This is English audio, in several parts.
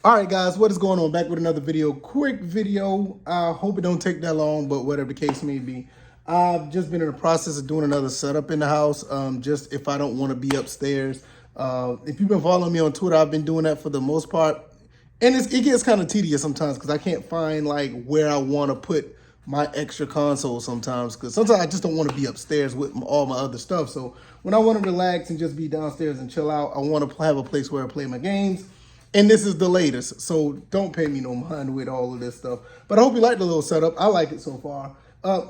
All right, guys, what is going on? Back with another video. Quick video. I hope it don't take that long, but whatever the case may be. I've just been in the process of doing another setup in the house, just if I don't want to be upstairs. If you've been following me on Twitter, I've been doing that for the most part. And it gets kind of tedious sometimes because I can't find like where I want to put my extra console sometimes, because sometimes I just don't want to be upstairs with all my other stuff. So when I want to relax and just be downstairs and chill out, I want to have a place where I play my games. And this is the latest, so don't pay me no mind with all of this stuff. But I hope you like the little setup. I like it so far.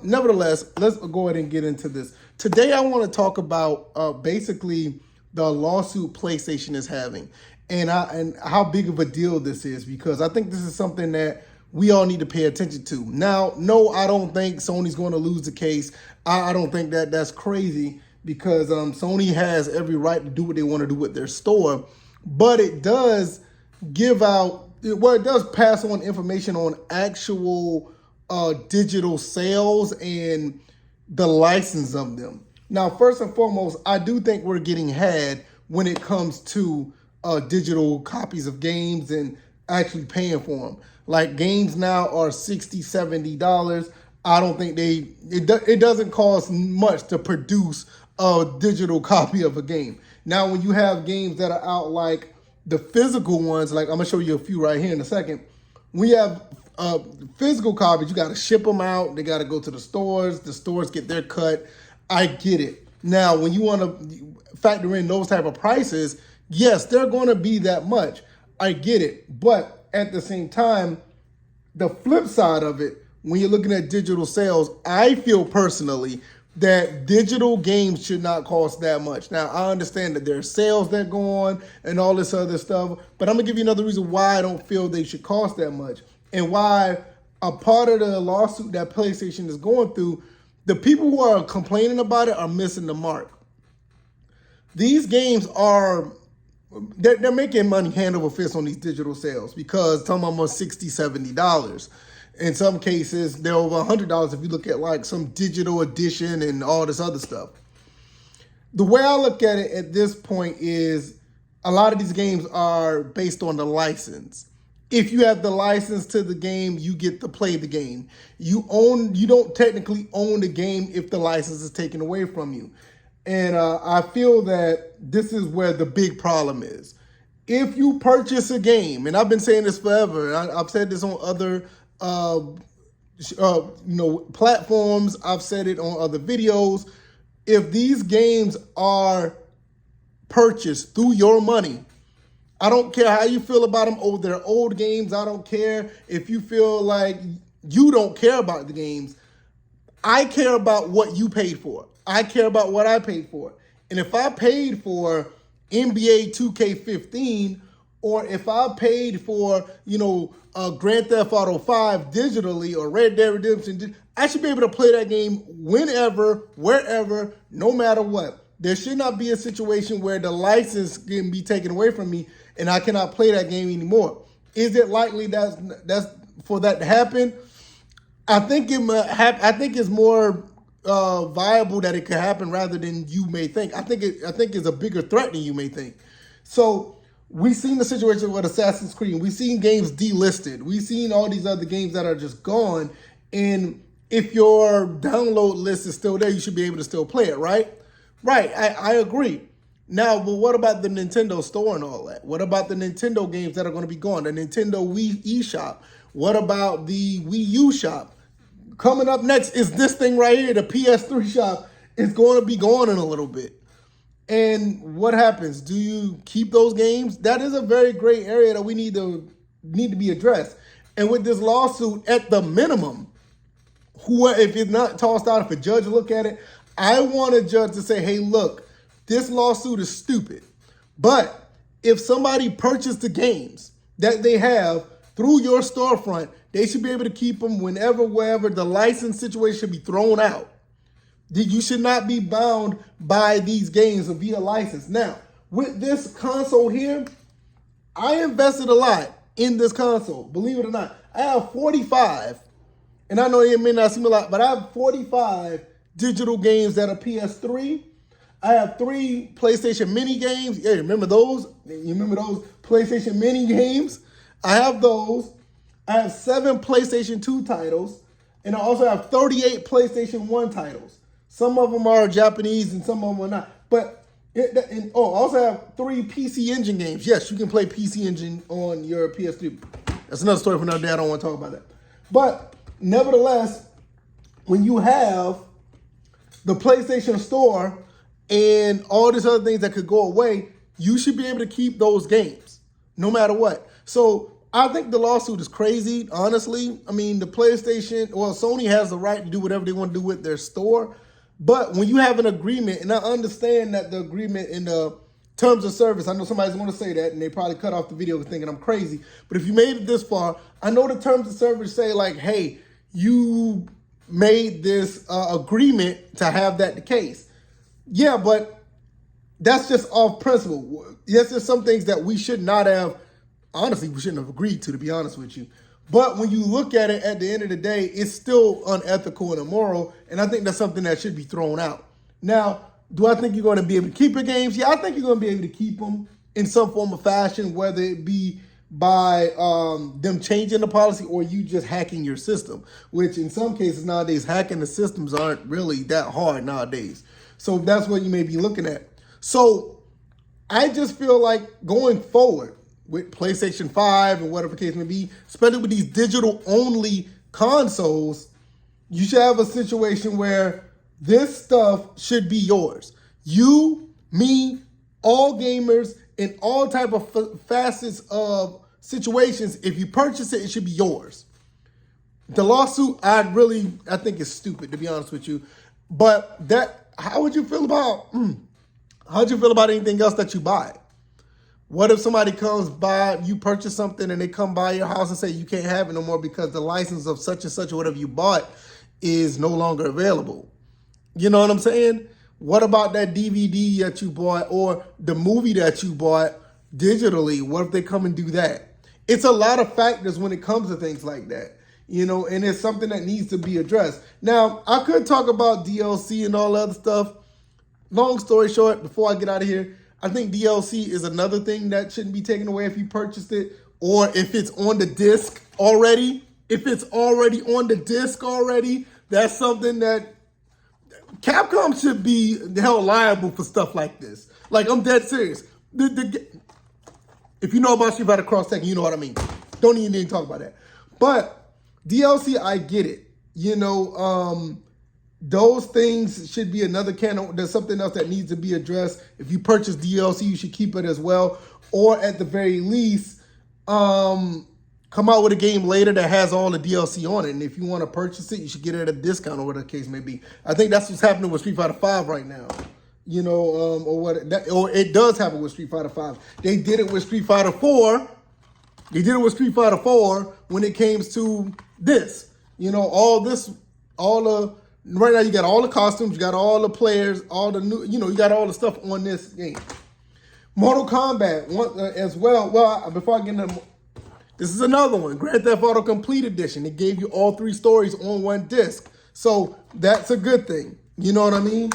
Nevertheless, let's go ahead and get into this. Today, I want to talk about basically the lawsuit PlayStation is having, and how big of a deal this is, because I think this is something that we all need to pay attention to. Now, no, I don't think Sony's going to lose the case. I don't think that that's crazy, because Sony has every right to do what they want to do with their store, but it does give out, well, it does pass on information on actual digital sales and the license of them. Now, first and foremost, I do think we're getting had when it comes to digital copies of games and actually paying for them. Like, games now are $60, $70. I don't think it doesn't cost much to produce a digital copy of a game. Now, when you have games that are out, like the physical ones, like I'm gonna show you a few right here in a second. We have physical copies. You got to ship them out. They got to go to the stores. The stores get their cut. I get it. Now, when you want to factor in those type of prices, yes, they're going to be that much. I get it. But at the same time, the flip side of it, when you're looking at digital sales, I feel personally that digital games should not cost that much. Now, I understand that there's sales that go on and all this other stuff, but I'm gonna give you another reason why I don't feel they should cost that much, and why a part of the lawsuit that PlayStation is going through, the people who are complaining about it are missing the mark. These games are, they're making money hand over fist on these digital sales, because some of them are $60, $70. In some cases, they're over $100 if you look at like some digital edition and all this other stuff. The way I look at it at this point is a lot of these games are based on the license. If you have the license to the game, you get to play the game. You don't technically own the game if the license is taken away from you. And I feel that this is where the big problem is. If you purchase a game, and I've been saying this forever, I've said this on other platforms, I've said it on other videos. If these games are purchased through your money, I don't care how you feel about them. Oh, they're old games. I don't care if you feel like you don't care about the games. I care about what you paid for. I care about what I paid for. And if I paid for NBA 2K15, or if I paid for, Grand Theft Auto 5 digitally, or Red Dead Redemption, I should be able to play that game whenever, wherever, no matter what. There should not be a situation where the license can be taken away from me and I cannot play that game anymore. Is it likely that's for that to happen? I think it's more viable that it could happen rather than you may think. I think it's a bigger threat than you may think. So we've seen the situation with Assassin's Creed. We've seen games delisted. We've seen all these other games that are just gone. And if your download list is still there, you should be able to still play it, right? Right, I agree. Now, but what about the Nintendo store and all that? What about the Nintendo games that are going to be gone? The Nintendo Wii eShop? What about the Wii U shop? Coming up next is this thing right here, the PS3 shop. Is going to be gone in a little bit. And what happens? Do you keep those games? That is a very gray area that we need to be addressed. And with this lawsuit, at the minimum, if it's not tossed out, if a judge look at it, I want a judge to say, hey, look, this lawsuit is stupid. But if somebody purchased the games that they have through your storefront, they should be able to keep them whenever, wherever. The license situation should be thrown out. You should not be bound by these games via license. Now, with this console here, I invested a lot in this console. Believe it or not, I have 45, and I know it may not seem a lot, but I have 45 digital games that are PS3. I have 3 PlayStation Mini games. Yeah, remember those? You remember those PlayStation Mini games? I have those. I have 7 PlayStation 2 titles, and I also have 38 PlayStation 1 titles. Some of them are Japanese and some of them are not. But I also have 3 PC Engine games. Yes, you can play PC Engine on your PS3. That's another story for another day. I don't want to talk about that. But nevertheless, when you have the PlayStation Store and all these other things that could go away, you should be able to keep those games no matter what. So I think the lawsuit is crazy, honestly. I mean, the PlayStation, well, Sony has the right to do whatever they want to do with their store. But when you have an agreement, and I understand that the agreement in the terms of service, I know somebody's going to say that, and they probably cut off the video thinking I'm crazy. But if you made it this far, I know the terms of service say like, hey, you made this agreement to have that the case. Yeah, but that's just off principle. Yes, there's some things that we should not have, honestly, we shouldn't have agreed to be honest with you. But when you look at it at the end of the day, it's still unethical and immoral, and I think that's something that should be thrown out. Now, do I think you're going to be able to keep your games? Yeah, I think you're going to be able to keep them in some form of fashion, whether it be by them changing the policy or you just hacking your system, which in some cases nowadays, hacking the systems aren't really that hard nowadays. So that's what you may be looking at. So I just feel like going forward with PlayStation 5 and whatever the case may be, especially with these digital-only consoles, you should have a situation where this stuff should be yours. You, me, all gamers, in all type of facets of situations, if you purchase it, it should be yours. The lawsuit, I think is stupid, to be honest with you. But how would you feel about anything else that you buy? What if somebody comes by, you purchase something and they come by your house and say you can't have it no more because the license of such and such or whatever you bought is no longer available? You know what I'm saying? What about that DVD that you bought or the movie that you bought digitally? What if they come and do that? It's a lot of factors when it comes to things like that, and it's something that needs to be addressed. Now, I could talk about DLC and all other stuff. Long story short, before I get out of here, I think DLC is another thing that shouldn't be taken away if you purchased it or if it's on the disc already. If it's already on the disc already, that's something that Capcom should be held liable for stuff like this. Like, I'm dead serious. If you know about Street Fighter Cross Tekken, you know what I mean. Don't even need to talk about that. But DLC, I get it. Those things should be another can. There's something else that needs to be addressed. If you purchase DLC, you should keep it as well. Or at the very least, come out with a game later that has all the DLC on it. And if you want to purchase it, you should get it at a discount or whatever the case may be. I think that's what's happening with Street Fighter 5 right now. Or it does happen with Street Fighter 5. They did it with Street Fighter 4. They did it with Street Fighter 4 when it came to this. Right now, you got all the costumes, you got all the players, all the new, you got all the stuff on this game. Mortal Kombat as well. Well, before I get into this is another one, Grand Theft Auto Complete Edition. It gave you all 3 stories on one disc, so that's a good thing. You know what I mean?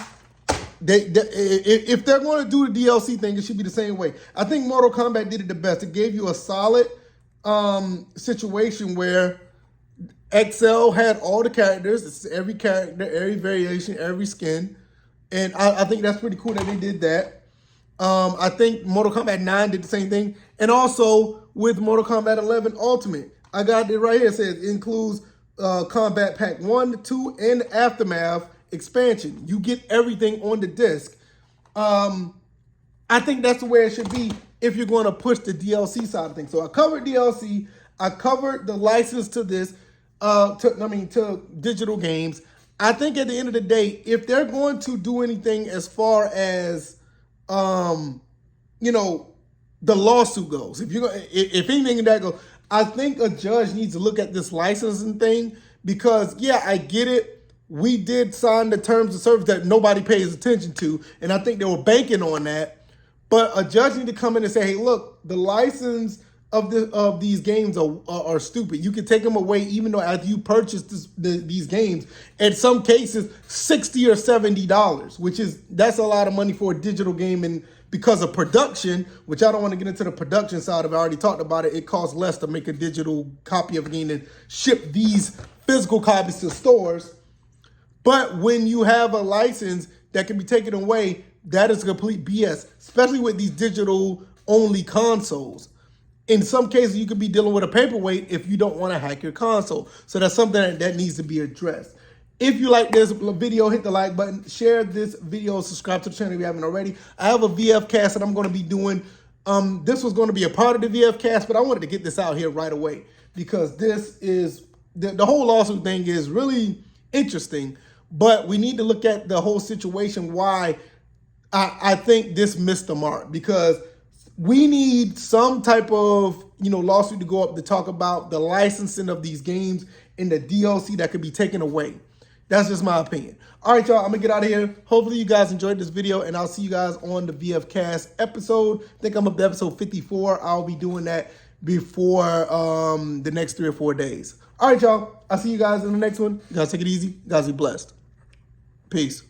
If they're going to do the DLC thing, it should be the same way. I think Mortal Kombat did it the best. It gave you a solid situation where XL had all the characters. It's every character, every variation, every skin. And I think that's pretty cool that they did that. I think Mortal Kombat 9 did the same thing. And also with Mortal Kombat 11 Ultimate, I got it right here. It says it includes Combat Pack 1, 2, and Aftermath expansion. You get everything on the disc. I think that's the way it should be if you're going to push the DLC side of things. So I covered DLC. I covered the license to this. To digital games. I think at the end of the day, if they're going to do anything as far as, the lawsuit goes, if anything that goes, I think a judge needs to look at this licensing thing because, yeah, I get it. We did sign the terms of service that nobody pays attention to, and I think they were banking on that. But a judge need to come in and say, hey, look, the license of these games are stupid. You can take them away even though after you purchase these games, in some cases $60 or $70, that's a lot of money for a digital game, and because of production, which I don't want to get into the production side of it. I already talked about it. It costs less to make a digital copy of a game and ship these physical copies to stores. But when you have a license that can be taken away, that is complete BS, especially with these digital-only consoles. In some cases, you could be dealing with a paperweight if you don't want to hack your console. So that's something that needs to be addressed. If you like this video, hit the like button, share this video, subscribe to the channel if you haven't already. I have a VF cast that I'm going to be doing. This was going to be a part of the VF cast, but I wanted to get this out here right away because this is, the whole lawsuit thing is really interesting, but we need to look at the whole situation, why I think this missed the mark, because we need some type of, lawsuit to go up to talk about the licensing of these games and the DLC that could be taken away. That's just my opinion. All right, y'all, I'm going to get out of here. Hopefully you guys enjoyed this video, and I'll see you guys on the VF Cast episode. I think I'm up to episode 54. I'll be doing that before the next 3 or 4 days. All right, y'all. I'll see you guys in the next one. You guys take it easy. You guys be blessed. Peace.